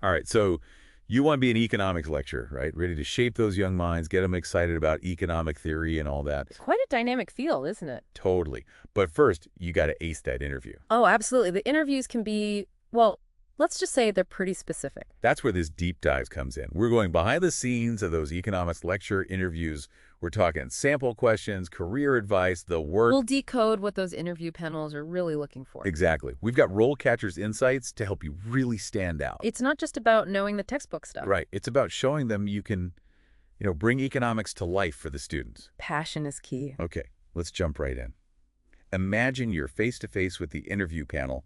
All right, so you want to be an economics lecturer, right? Ready to shape those young minds, get them excited about economic theory and all that. Quite a dynamic field, isn't it? Totally. But first, you got to ace that interview. Oh, absolutely. The interviews can be, well, let's just say they're pretty specific. That's where this deep dive comes in. We're going behind the scenes of those economics lecture interviews. We're talking sample questions, career advice, the work. We'll decode what those interview panels are really looking for. Exactly. We've got RoleCatcher's insights to help you really stand out. It's not just about knowing the textbook stuff. Right. It's about showing them you can, bring economics to life for the students. Passion is key. Okay, let's jump right in. Imagine you're face-to-face with the interview panel,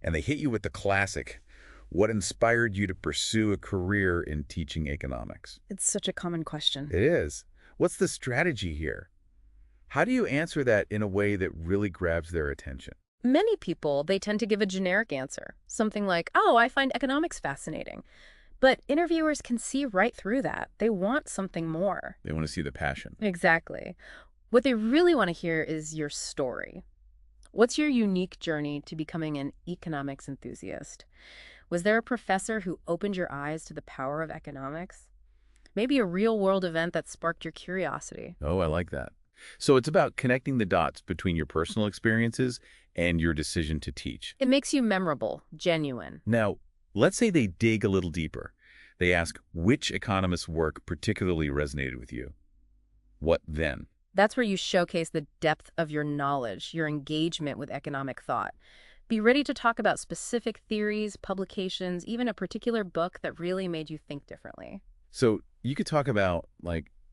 and they hit you with the classic, what inspired you to pursue a career in teaching economics? It's such a common question. It is. What's the strategy here? How do you answer that in a way that really grabs their attention? Many people, they tend to give a generic answer. Something like, oh, I find economics fascinating. But interviewers can see right through that. They want something more. They want to see the passion. Exactly. What they really want to hear is your story. What's your unique journey to becoming an economics enthusiast? Was there a professor who opened your eyes to the power of economics? Maybe a real-world event that sparked your curiosity. Oh, I like that. So it's about connecting the dots between your personal experiences and your decision to teach. It makes you memorable, genuine. Now, let's say they dig a little deeper. They ask which economist's work particularly resonated with you. What then? That's where you showcase the depth of your knowledge, your engagement with economic thought. Be ready to talk about specific theories, publications, even a particular book that really made you think differently. So you could talk about,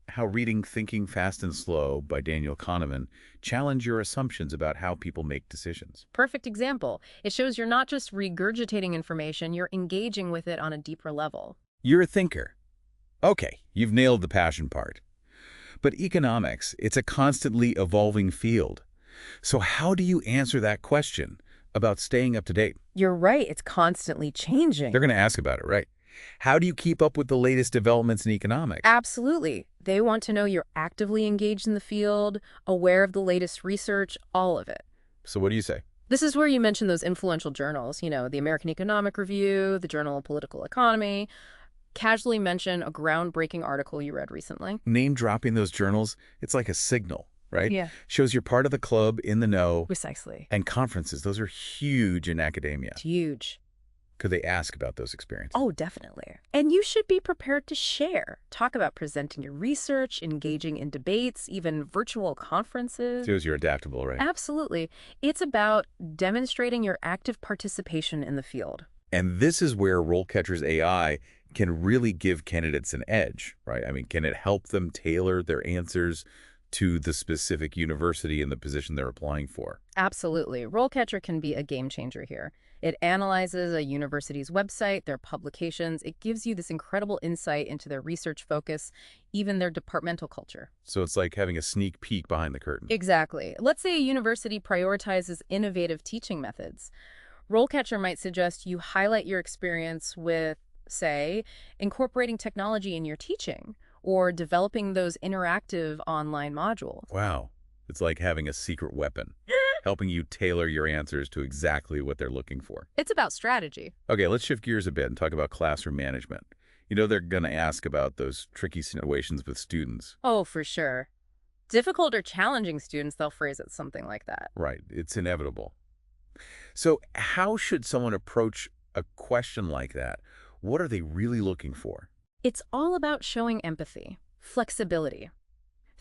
how reading Thinking Fast and Slow by Daniel Kahneman challenge your assumptions about how people make decisions. Perfect example. It shows you're not just regurgitating information, you're engaging with it on a deeper level. You're a thinker. Okay, you've nailed the passion part. But economics, it's a constantly evolving field. So how do you answer that question about staying up to date? You're right, it's constantly changing. They're going to ask about it, right? How do you keep up with the latest developments in economics? Absolutely. They want to know you're actively engaged in the field, aware of the latest research, all of it. So what do you say? This is where you mention those influential journals, the American Economic Review, the Journal of Political Economy. Casually mention a groundbreaking article you read recently. Name dropping those journals, it's like a signal, right? Yeah. Shows you're part of the club, in the know. Precisely. And conferences, those are huge in academia. It's huge. Could they ask about those experiences? Oh, definitely. And you should be prepared to share. Talk about presenting your research, engaging in debates, even virtual conferences. Shows you're adaptable, right? Absolutely. It's about demonstrating your active participation in the field. And this is where RoleCatcher's AI can really give candidates an edge, right? I mean, can it help them tailor their answers to the specific university and the position they're applying for? Absolutely. RoleCatcher can be a game changer here. It analyzes a university's website, their publications. It gives you this incredible insight into their research focus, even their departmental culture. So it's like having a sneak peek behind the curtain. Exactly. Let's say a university prioritizes innovative teaching methods. RoleCatcher might suggest you highlight your experience with, say, incorporating technology in your teaching or developing those interactive online modules. Wow. It's like having a secret weapon, helping you tailor your answers to exactly what they're looking for. It's about strategy. Okay, let's shift gears a bit and talk about classroom management. They're going to ask about those tricky situations with students. Oh, for sure. Difficult or challenging students, they'll phrase it something like that. Right, it's inevitable. So how should someone approach a question like that? What are they really looking for? It's all about showing empathy, flexibility.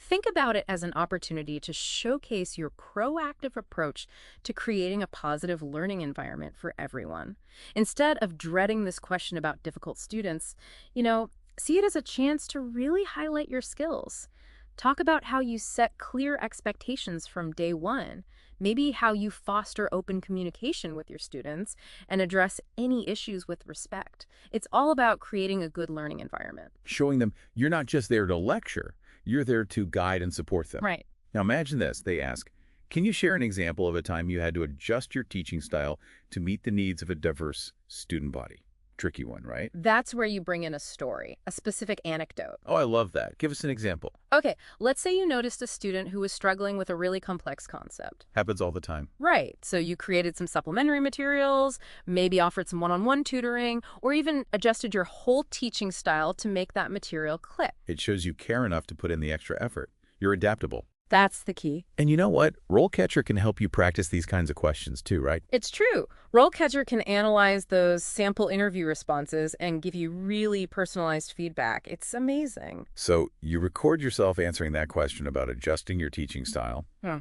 Think about it as an opportunity to showcase your proactive approach to creating a positive learning environment for everyone. Instead of dreading this question about difficult students, see it as a chance to really highlight your skills. Talk about how you set clear expectations from day one, maybe how you foster open communication with your students and address any issues with respect. It's all about creating a good learning environment. Showing them you're not just there to lecture, you're there to guide and support them. Right. Now imagine this, they ask, can you share an example of a time you had to adjust your teaching style to meet the needs of a diverse student body? tricky one, right? That's where you bring in a story, a specific anecdote. Oh, I love that. Give us an example. Okay, let's say you noticed a student who was struggling with a really complex concept. Happens all the time. Right, so you created some supplementary materials, maybe offered some one-on-one tutoring, or even adjusted your whole teaching style to make that material click. It shows you care enough to put in the extra effort. You're adaptable. That's the key. And you know what? RoleCatcher can help you practice these kinds of questions too, right? It's true. RoleCatcher can analyze those sample interview responses and give you really personalized feedback. It's amazing. So you record yourself answering that question about adjusting your teaching style. Hmm.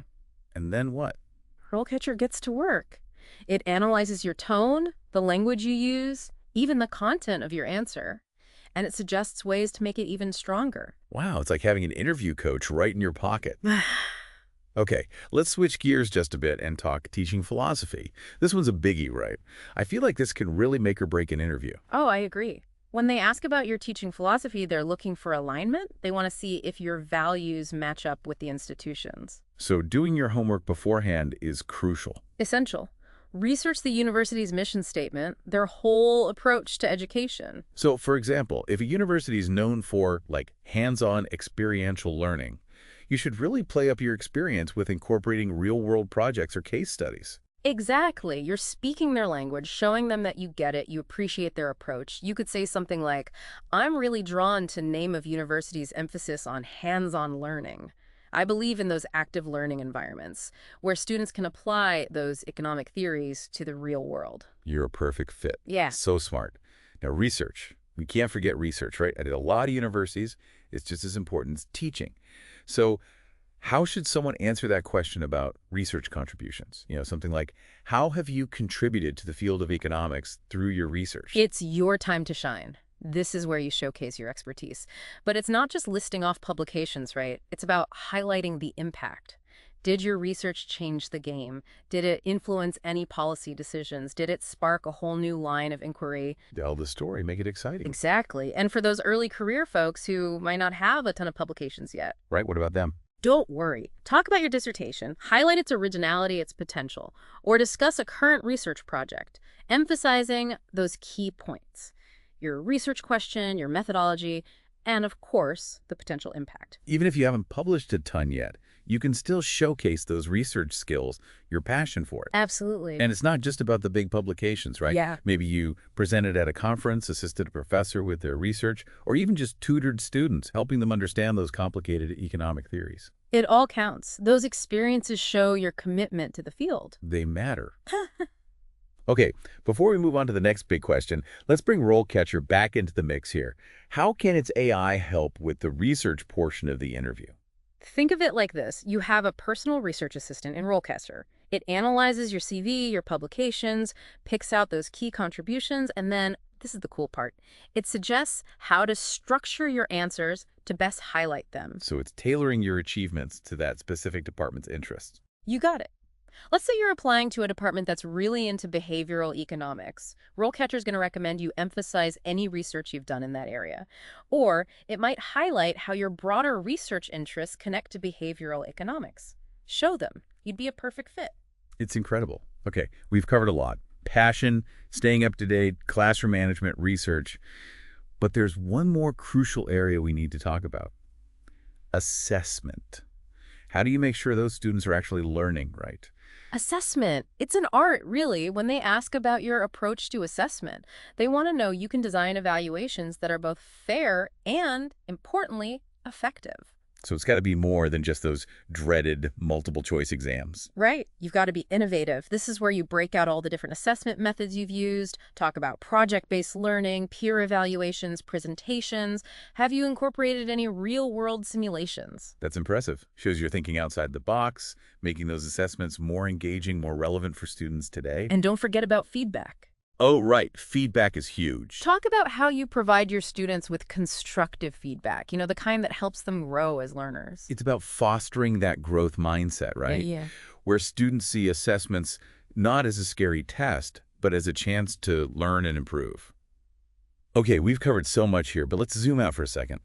And then what? RoleCatcher gets to work. It analyzes your tone, the language you use, even the content of your answer. And it suggests ways to make it even stronger. Wow, it's like having an interview coach right in your pocket. Okay, let's switch gears just a bit and talk teaching philosophy. This one's a biggie, right? I feel like this can really make or break an interview. Oh, I agree. When they ask about your teaching philosophy, they're looking for alignment. They want to see if your values match up with the institution's. So doing your homework beforehand is crucial. Essential. Research the university's mission statement, their whole approach to education. So, for example, if a university is known for, like, hands-on experiential learning, you should really play up your experience with incorporating real-world projects or case studies. Exactly. You're speaking their language, showing them that you get it, you appreciate their approach. You could say something like, I'm really drawn to name of university's emphasis on hands-on learning. I believe in those active learning environments where students can apply those economic theories to the real world. You're a perfect fit. Yeah. So smart. Now, research. We can't forget research, right? At a lot of universities, it's just as important as teaching. So how should someone answer that question about research contributions? Something like, how have you contributed to the field of economics through your research? It's your time to shine. This is where you showcase your expertise. But it's not just listing off publications, right? It's about highlighting the impact. Did your research change the game? Did it influence any policy decisions? Did it spark a whole new line of inquiry? Tell the story, make it exciting. Exactly. And for those early career folks who might not have a ton of publications yet. Right, what about them? Don't worry. Talk about your dissertation, highlight its originality, its potential, or discuss a current research project, emphasizing those key points. Your research question, your methodology, and of course, the potential impact. Even if you haven't published a ton yet, you can still showcase those research skills, your passion for it. Absolutely. And it's not just about the big publications, right? Yeah. Maybe you presented at a conference, assisted a professor with their research, or even just tutored students, helping them understand those complicated economic theories. It all counts. Those experiences show your commitment to the field. They matter. Okay, before we move on to the next big question, let's bring RoleCatcher back into the mix here. How can its AI help with the research portion of the interview? Think of it like this. You have a personal research assistant in RoleCatcher. It analyzes your CV, your publications, picks out those key contributions, and then, this is the cool part, it suggests how to structure your answers to best highlight them. So it's tailoring your achievements to that specific department's interests. You got it. Let's say you're applying to a department that's really into behavioral economics. RoleCatcher is going to recommend you emphasize any research you've done in that area. Or it might highlight how your broader research interests connect to behavioral economics. Show them. You'd be a perfect fit. It's incredible. Okay, we've covered a lot. Passion, staying up to date, classroom management, research. But there's one more crucial area we need to talk about. Assessment. How do you make sure those students are actually learning right? Assessment. It's an art, really, when they ask about your approach to assessment. They want to know you can design evaluations that are both fair and, importantly, effective. So it's got to be more than just those dreaded multiple choice exams. Right. You've got to be innovative. This is where you break out all the different assessment methods you've used, talk about project-based learning, peer evaluations, presentations. Have you incorporated any real-world simulations? That's impressive. Shows you're thinking outside the box, making those assessments more engaging, more relevant for students today. And don't forget about feedback. Oh, right. Feedback is huge. Talk about how you provide your students with constructive feedback, the kind that helps them grow as learners. It's about fostering that growth mindset, right? Yeah. Where students see assessments not as a scary test, but as a chance to learn and improve. Okay, we've covered so much here, but let's zoom out for a second.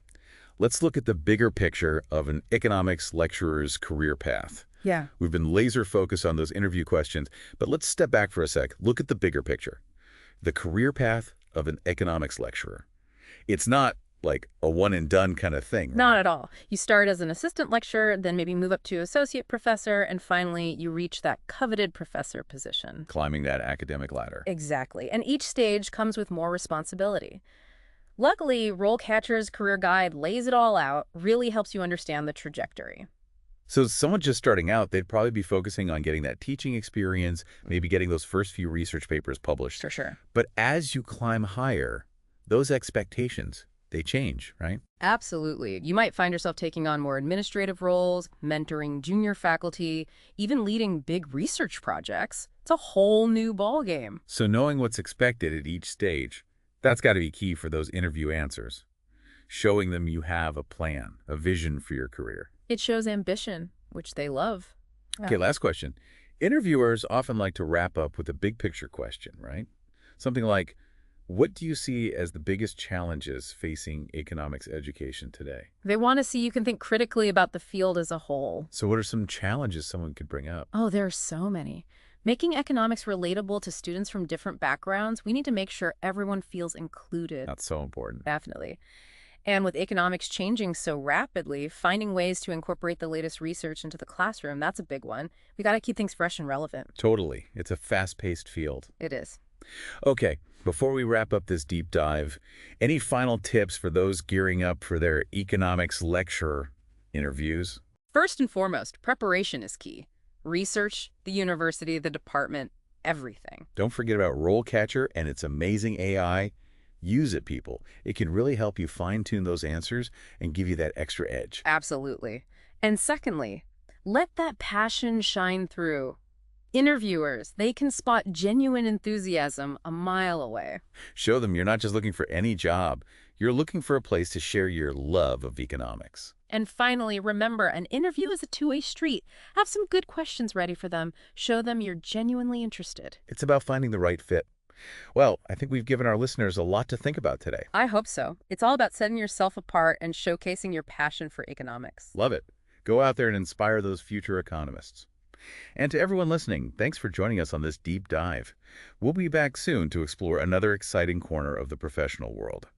Let's look at the bigger picture of an economics lecturer's career path. Yeah. We've been laser focused on those interview questions, but let's step back for a sec. Look at the bigger picture. The career path of an economics lecturer. It's not like a one-and-done kind of thing, Not right? at all. You start as an assistant lecturer, then maybe move up to associate professor, and finally you reach that coveted professor position. Climbing that academic ladder. Exactly. And each stage comes with more responsibility. Luckily, RoleCatcher's career guide lays it all out, really helps you understand the trajectory. So someone just starting out, they'd probably be focusing on getting that teaching experience, maybe getting those first few research papers published. For sure. But as you climb higher, those expectations, they change, right? Absolutely. You might find yourself taking on more administrative roles, mentoring junior faculty, even leading big research projects. It's a whole new ballgame. So knowing what's expected at each stage, that's got to be key for those interview answers. Showing them you have a plan, a vision for your career. It shows ambition, which they love. Okay, last question. Interviewers often like to wrap up with a big picture question, right? Something like, what do you see as the biggest challenges facing economics education today? They want to see you can think critically about the field as a whole. So what are some challenges someone could bring up? Oh, there are so many. Making economics relatable to students from different backgrounds, we need to make sure everyone feels included. That's so important. Definitely. And with economics changing so rapidly, finding ways to incorporate the latest research into the classroom, that's a big one. We got to keep things fresh and relevant. Totally. It's a fast-paced field. It is. Okay, before we wrap up this deep dive, any final tips for those gearing up for their economics lecture interviews? First and foremost, preparation is key. Research, the university, the department, everything. Don't forget about RoleCatcher and its amazing AI. Use it, people. It can really help you fine-tune those answers and give you that extra edge. Absolutely. And secondly, let that passion shine through. Interviewers, they can spot genuine enthusiasm a mile away. Show them you're not just looking for any job. You're looking for a place to share your love of economics. And finally, remember, an interview is a two-way street. Have some good questions ready for them. Show them you're genuinely interested. It's about finding the right fit. Well, I think we've given our listeners a lot to think about today. I hope so. It's all about setting yourself apart and showcasing your passion for economics. Love it. Go out there and inspire those future economists. And to everyone listening, thanks for joining us on this deep dive. We'll be back soon to explore another exciting corner of the professional world.